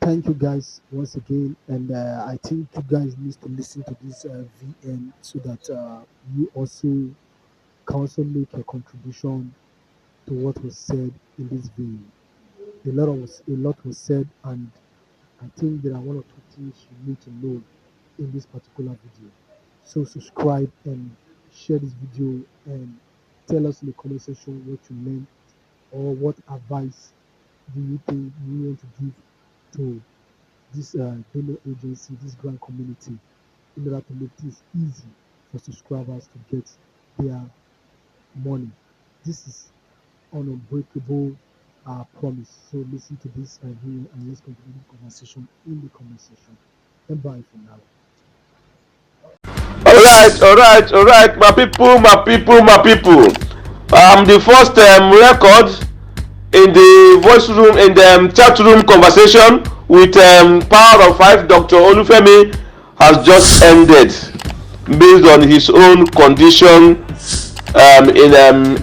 thank you guys once again, and I think you guys need to listen to this VN so that you also can also make a contribution to what was said in this vein. A lot was said, and I think there are one or two things you need to know in this particular video. So subscribe and share this video and tell us in the comment section what you learned or what advice do you think you want to give to this donor agency, this grant community, in order to make this easy for subscribers to get their money. This is an unbreakable promise. So listen to this video and let's continue the conversation in the comment section. And bye for now. All right, my people. The first record in the voice room, in the chat room conversation with Power of Five, Dr. Olufemi, has just ended based on his own condition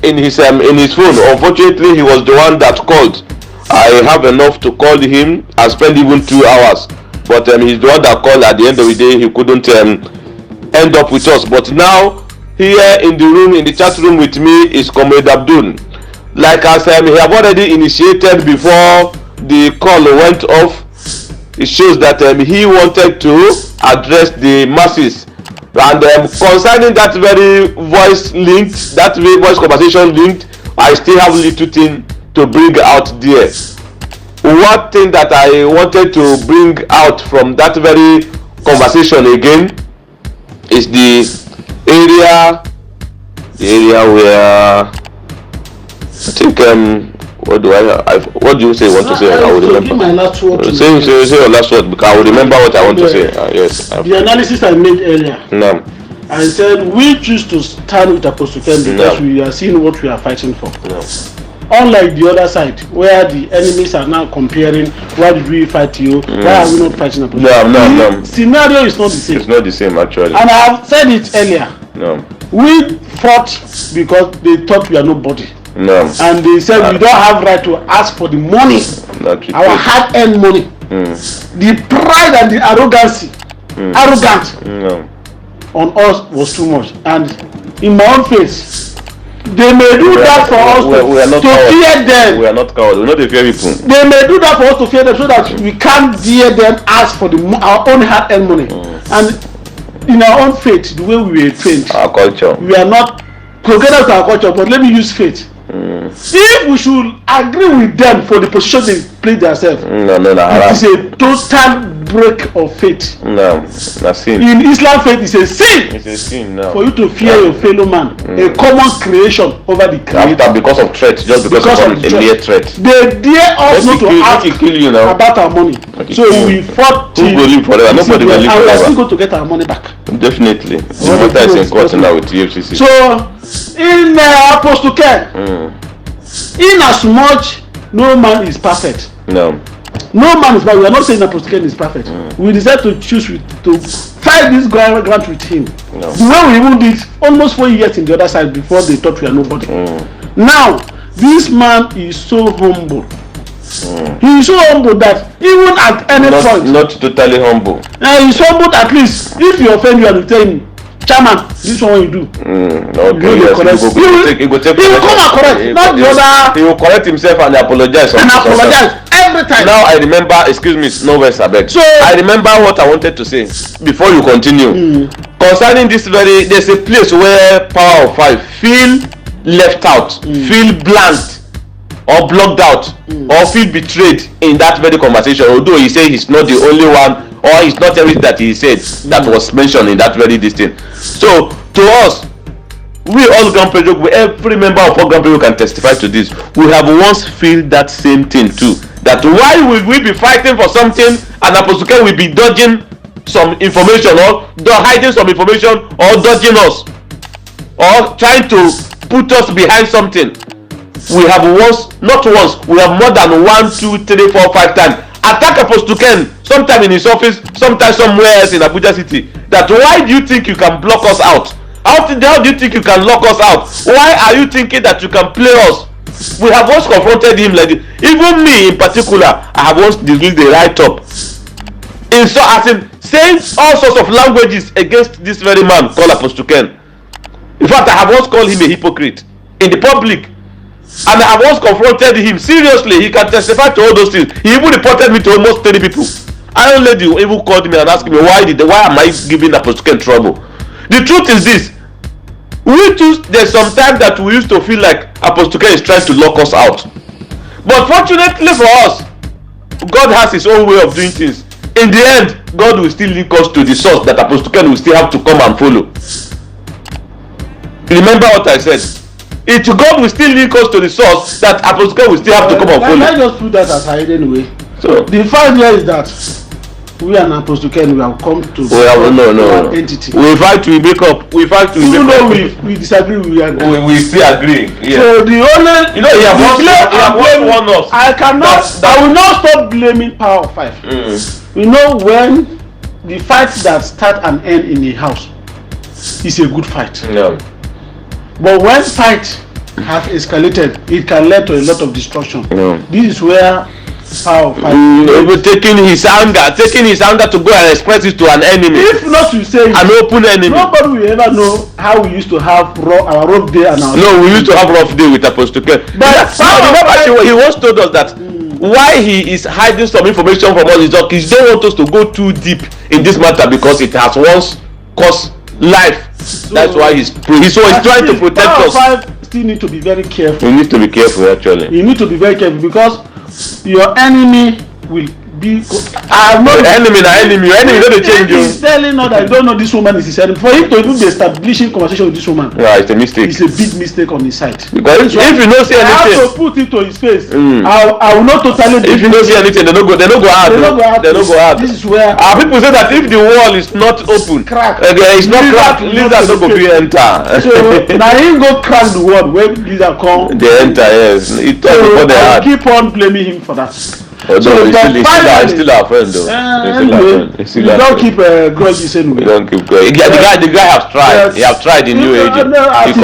in his phone. Unfortunately, he was the one that called. I have enough to call him. I spent even 2 hours, but he's the one that called. At the end of the day, he couldn't end up with us. But now here in the room, in the chat room with me, is Comrade Abdul. Like as he have already initiated before the call went off, it shows that he wanted to address the masses. And concerning that very voice linked, that very voice conversation linked, I still have little thing to bring out there. One thing that I wanted to bring out from that very conversation again is the area where I think what do you say you want to say? I will remember. My last word say your last word, because I will remember what I want to say. Yes. The analysis I made earlier. No. I said we choose to stand with Apostle Ken because we are seeing what we are fighting for. No. Unlike the other side, where the enemies are now comparing, why did we fight you? Why are we not fighting Apostle? No. The scenario is not the same. It's not the same actually. And I have said it earlier. No. We fought because they thought we are nobody. No. And they said we don't have right to ask for the money, our hard-earned money. The pride and the arrogance, on us was too much. And in my own face, they may do that for us to fear them. We are not cowards. We are not the fear people. They may do that for us to fear them so that we can't dare them ask for our own hard-earned money. And in our own faith, the way we were trained, our culture, we are not together with our culture, but let me use faith. If we should agree with them for the position they play themselves, it is a total break of faith. No, sin. In Islam, faith is a sin. It's a sin now. For you to fear your fellow man, a common creation over the creator. Because of threat, just because of a mere threat. They dare us not to ask about our money. So we fought. Who will live forever? Nobody will live forever. And we are still going to get our money back. Definitely. The matter is in court now with the FCC. So in Apostle Ken, in as much no man is perfect. No man is perfect. We are not saying Apostle Ken is perfect. We decided to choose to fight this grant with him. The way we even did almost 4 years in the other side before they thought we are nobody. Now this man is so humble. He is so humble that even at any point, not totally humble. He is humble. At least if you offend you and you tell him, Chairman, this one you do. Okay, he will come and correct. Not the other. He will correct himself and apologize. Every time. Now I remember. Excuse me, no words abeg. So I remember what I wanted to say before you continue. Concerning this there's a place where Power of Five feel left out, feel blanked, or blocked out, or feel betrayed in that very conversation. Although he said he's not the only one, or it's not everything that he said that was mentioned in that very distance. So to us, we all Grand Prix, every member of our Grand Prix can testify to this. We have once feel that same thing too. That why will we be fighting for something and Apostle Ken will be dodging some information or hiding some information or dodging us or trying to put us behind something. We have not once, we have more than 1, 2, 3, 4, 5 times attack Apostle Ken, sometime in his office, sometime somewhere else in Abuja City. That why do you think you can block us out? How do you think you can lock us out? Why are you thinking that you can play us We have once confronted him like this. Even me in particular, I have once released the write-up. So as in saying all sorts of languages against this very man called Apostle Ken. In fact, I have once called him a hypocrite in the public. And I have once confronted him seriously. He can testify to all those things. He even reported me to almost 30 people. Iron Lady even called me and asked me why am I giving Apostle Ken trouble? The truth is this. There's some time that we used to feel like Apostle Ken is trying to lock us out. But fortunately for us, God has his own way of doing things. In the end, God will still link us to the source that Apostle Ken will still have to come and follow. Remember what I said. God will still link us to the source that Apostle Ken will still have to come and follow. Let's just put that aside anyway. So the fact here is that we and Apostle Ken we have come to no. entity. We fight to make up. Even though we disagree, we agree. We still agree. Yeah. So the only he have warned us. I will not stop blaming Power of Five. We know when the fight that start and end in a house is a good fight. Yeah. But when fight have escalated, it can lead to a lot of destruction. Yeah. This is where Power of Five taking his anger to go and express it to an enemy. If not to say an open enemy. Nobody will ever know how we used to have our rough day and our we used to have rough day with Apostle Ken. But he once told us that why he is hiding some information from us is that he don't want us to go too deep in this matter because it has once cost life. So that's why he's trying to protect us. Power 5 still need to be very careful. You need to be careful actually. You need to be very careful because your enemy will be enemy. Your enemy don't change you. He's telling us that you don't know this woman is his enemy. For him to even be establishing conversation with this woman, it's a mistake. It's a big mistake on his side. Because if you don't see anything, I have to put it to his face. I will not totally. If you don't see anything, they don't go hard. This is where people say that if the wall is not open, it's not cracked. Lizard don't go be enter. So now he go crack the wall when lizard come. They enter. Yes, it talk before they hard. Keep on blaming him for that. So he's still our friend though. Anyway, we don't keep grudges anyway. We don't keep grudges. The guy has tried. He has tried in UAAG. He's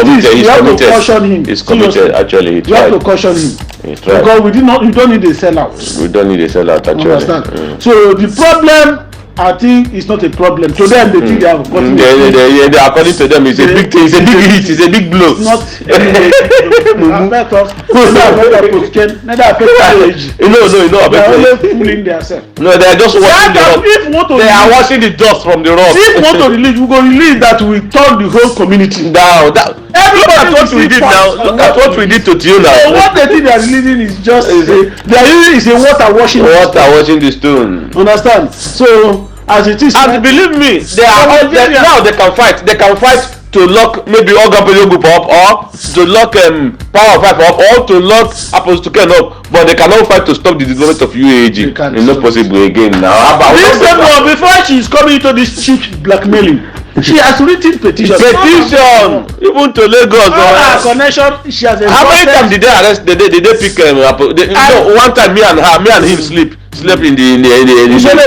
committed. He's committed. Actually, he tried. You have to caution him. He tried. Because we don't need a sellout. We don't need a sellout actually. Understand? So the problem, I think it's not a problem. To them, they think they have gotten it. According to them, it's a big thing. It's a big hit. It's a big blow. Not anyway. Affect us. Neither affect age. No. They are only fooling themselves. No, they are just watching the dust. They are watching the dust from the rock. If we want to release, we go release that we turn the whole community down. Look at what we did now. Look at what we did to you now. So what they think they are releasing is just they are using is a water washing the stone. Understand? So as it is, and believe me, now they can fight. They can fight to lock maybe Unbreakable group up, or to lock Power 5 up, or to lock Apostle Ken up, but they cannot fight to stop the development of UAAG. It's not possible again now. Before she is coming into this cheap blackmailing, she has written petition. Even to Lagos. Connection. She has. How many times did they arrest? Did they pick one time me and him slept in the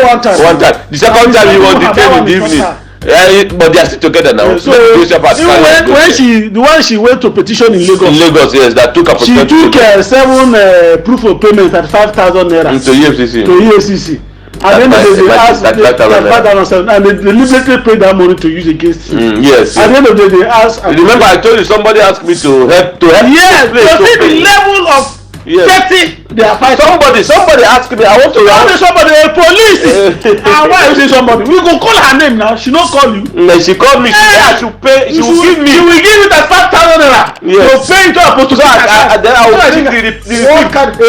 one time. The second time he was detained in the evening. But they are still together now. So when she went to petition in Lagos. Yes, that took she took 7 proof of payment at 5,000 naira to EFCC. And then they asked and they deliberately paid that money to use against him. Yes. At the end of the day, they asked. Remember, I told you somebody asked me to help. Yes, to see the level of dirty they are fighting. Somebody asked me. I want to. Somebody, police. And why you say somebody? We go call her name now. She not call you. She called me. She said I should pay. She will give me. She will give it at 5,000 naira. Yes. So pay it to her post. Then I will bring a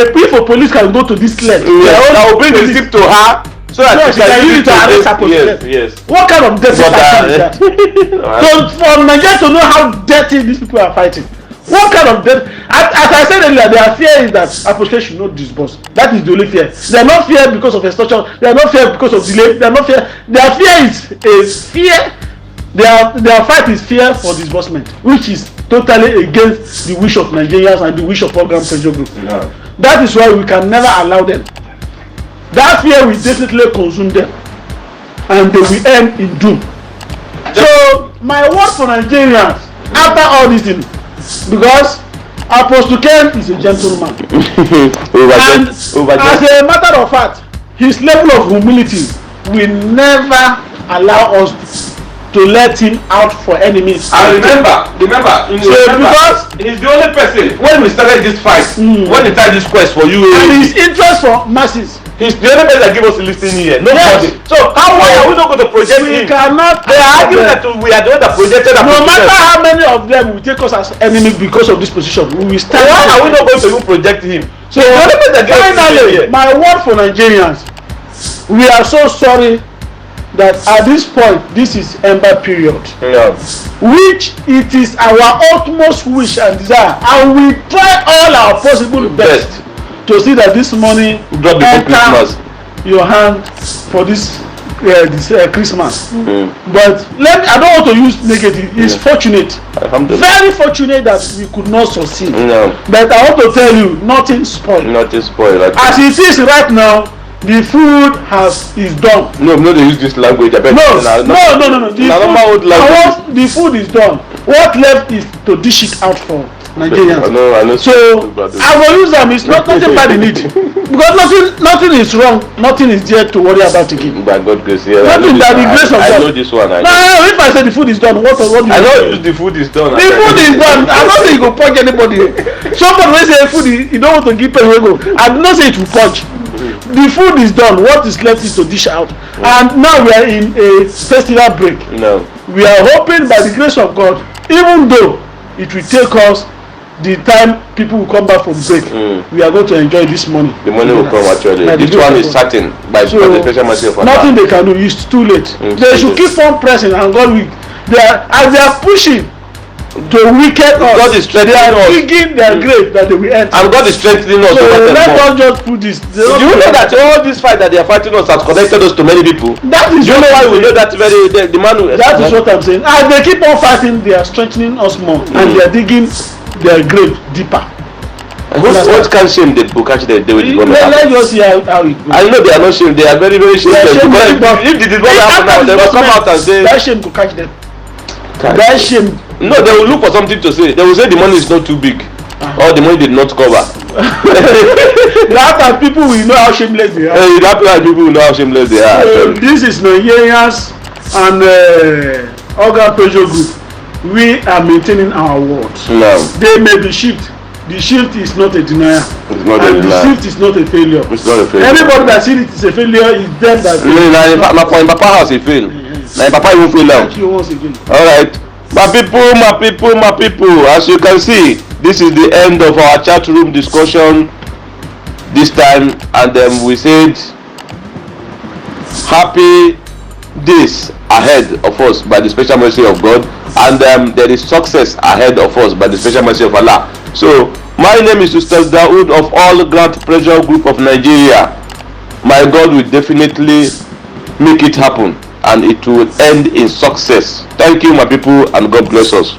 plea for police can go to this length. Yes. I will bring the receipt to her. So that she can use it to arrest her post. Yes. What kind of dirty fighting is that? So for Nigeria to know how dirty these people are fighting. What kind of death? As I said earlier, their fear is that application should not disburse. That is the only fear. They are not fear because of extortion. They are not fear because of delay. They are not fear. Their fear is fear. Their fight is fear for disbursement, which is totally against the wish of Nigerians and the wish of program pressure group. No. That is why we can never allow them. That fear will definitely consume them, and they will end in doom. So my word for Nigerians after all this thing. Because Apostle Ken is a gentleman. And as a matter of fact, his level of humility will never allow us to let him out for enemies. And remember, because he's the only person when we started this fight, when they started this quest for UAAG, and his interest for masses. He's the only person that give us a listening here. Nobody. Yes. So why are we not going to project him? We cannot. They are arguing that we are the one that projected. No matter how many of them will take us as enemies because of this position, we will stand. Why are we not going to even project him? So the only person that finally, my word for Nigerians, we are so sorry that at this point, this is ember period, which it is our utmost wish and desire, and we try all our possible best to see that this money enter your hand for this Christmas. But I don't want to use negative. It's fortunate, very fortunate that we could not succeed. But I want to tell you, nothing spoiled. Nothing spoiled. As it is right now, the food is done. No, they use this language. I bet no. The food is done. What left is to dish it out for Nigerians. I know. So I will use them. It's nothing bad in it, because nothing is wrong. Nothing is there to worry about again. By God's grace, yeah. Nothing by the grace of God. I know this one. No, if I say the food is done, what do you? I know the food is done. The food is done. I'm not saying you go punch anybody. Somebody will say food, you don't want to give people go. I do not say it will punch. The food is done. What is left is to dish out. And now we are in a festival break. No. We are hoping by the grace of God, even though it will take us the time people will come back from break, we are going to enjoy this money. The money will come actually. This one is certain by the special mercy of Allah. Nothing they can do. It's too late. They should keep on pressing, and God will. As they are pushing to weaken us, God is strengthening us. They are digging their grave that they will enter. And God is strengthening us. So let us just put this. Do you know that all this fight that they are fighting us has connected us to many people? That is. Do you know why we know that the man? That is what I'm saying. As they keep on fighting, they are strengthening us more, and they are digging their grave deeper. What kind of shame did Bukachi they will let us see how it goes. I know they are not shame. They are very shameless. Because if they did not happen now, they will come out and say that shame will catch them. That shame. No, they will look for something to say. They will say the money is not too big, or the money did not cover. That time people will know how shameless they are. That time people will know how shameless they are. So this is Nigerians and Organ Pressure Group. We are maintaining our words. No. They may be shift. The shift is not a denial. It's not a denial. The shift is not a failure. It's not a failure. Anybody that sees it is a failure is them that fail. My papa has a fail. My papa even fail now. Thank you once again. Alright. My people, as you can see, this is the end of our chat room discussion this time, and we said happy days ahead of us by the special mercy of God, and there is success ahead of us by the special mercy of Allah. So my name is Ustaz Dawood of All Grant Pressure Group of Nigeria. My God will definitely make it happen, and it will end in success. Thank you, my people, and God bless us.